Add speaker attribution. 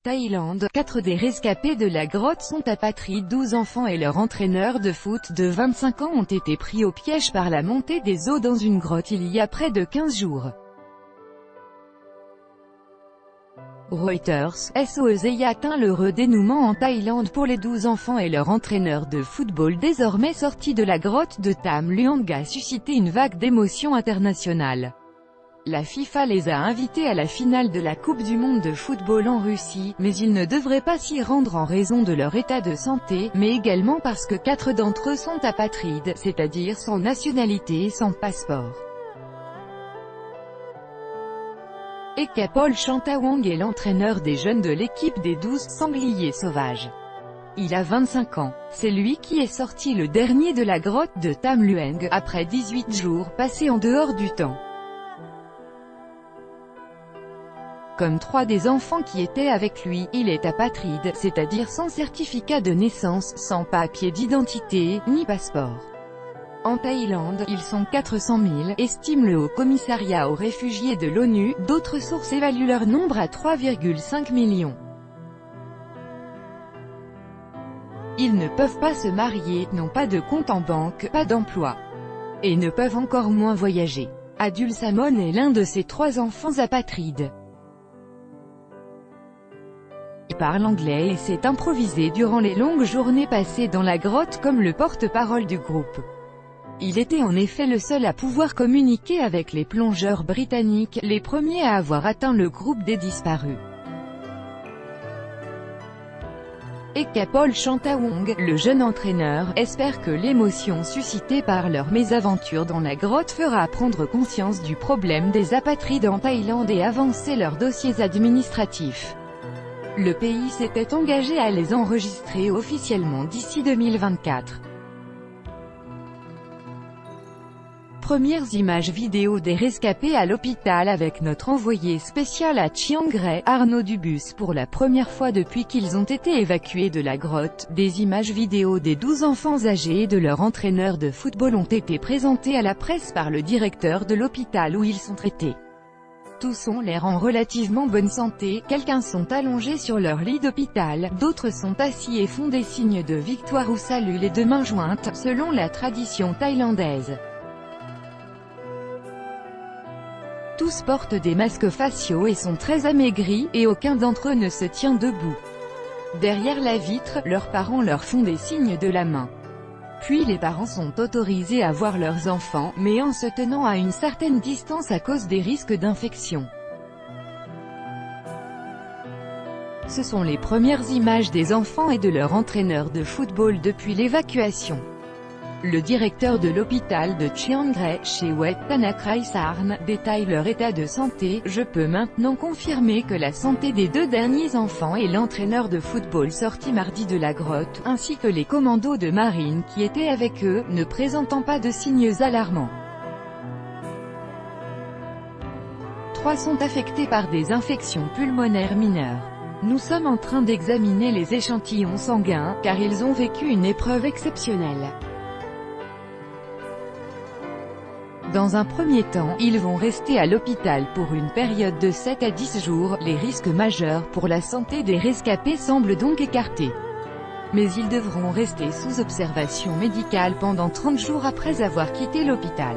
Speaker 1: Thaïlande, 4 des rescapés de la grotte sont apatrides. 12 enfants et leur entraîneur de foot de 25 ans ont été pris au piège par la montée des eaux dans une grotte il y a près de 15 jours. Reuters, SOS y atteint l'heureux dénouement en Thaïlande pour les 12 enfants et leur entraîneur de football désormais sortis de la grotte de Tham Luang a suscité une vague d'émotions internationales. La FIFA les a invités à la finale de la Coupe du monde de football en Russie, mais ils ne devraient pas s'y rendre en raison de leur état de santé, mais également parce que 4 d'entre eux sont apatrides, c'est-à-dire sans nationalité et sans passeport. Ekapol Chantawang est l'entraîneur des jeunes de l'équipe des 12 sangliers sauvages. Il a 25 ans. C'est lui qui est sorti le dernier de la grotte de Tham Luang, après 18 jours passés en dehors du temps. Comme 3 des enfants qui étaient avec lui, il est apatride, c'est-à-dire sans certificat de naissance, sans papier d'identité, ni passeport. En Thaïlande, ils sont 400 000, estime le Haut Commissariat aux réfugiés de l'ONU. D'autres sources évaluent leur nombre à 3,5 millions. Ils ne peuvent pas se marier, n'ont pas de compte en banque, pas d'emploi. Et ne peuvent encore moins voyager. Adul Samon est l'un de ces 3 enfants apatrides. Il parle anglais et s'est improvisé durant les longues journées passées dans la grotte comme le porte-parole du groupe. Il était en effet le seul à pouvoir communiquer avec les plongeurs britanniques, les premiers à avoir atteint le groupe des disparus. Ekapol Chantawang, le jeune entraîneur, espère que l'émotion suscitée par leur mésaventure dans la grotte fera prendre conscience du problème des apatrides en Thaïlande et avancer leurs dossiers administratifs. Le pays s'était engagé à les enregistrer officiellement d'ici 2024. Premières images vidéo des rescapés à l'hôpital avec notre envoyé spécial à Chiang Rai, Arnaud Dubus. Pour la première fois depuis qu'ils ont été évacués de la grotte, des images vidéo des 12 enfants âgés et de leur entraîneur de football ont été présentées à la presse par le directeur de l'hôpital où ils sont traités. Tous ont l'air en relativement bonne santé, quelques-uns sont allongés sur leur lit d'hôpital, d'autres sont assis et font des signes de victoire ou saluent les 2 mains jointes, selon la tradition thaïlandaise. Tous portent des masques faciaux et sont très amaigris, et aucun d'entre eux ne se tient debout. Derrière la vitre, leurs parents leur font des signes de la main. Puis les parents sont autorisés à voir leurs enfants, mais en se tenant à une certaine distance à cause des risques d'infection. Ce sont les premières images des enfants et de leur entraîneur de football depuis l'évacuation. Le directeur de l'hôpital de Chiang Rai, Chewet Tanakraisarn, détaille leur état de santé. Je peux maintenant confirmer que la santé des 2 derniers enfants et l'entraîneur de football sorti mardi de la grotte, ainsi que les commandos de marine qui étaient avec eux, ne présentant pas de signes alarmants. 3 sont affectés par des infections pulmonaires mineures. Nous sommes en train d'examiner les échantillons sanguins, car ils ont vécu une épreuve exceptionnelle. Dans un premier temps, ils vont rester à l'hôpital pour une période de 7 à 10 jours. Les risques majeurs pour la santé des rescapés semblent donc écartés. Mais ils devront rester sous observation médicale pendant 30 jours après avoir quitté l'hôpital.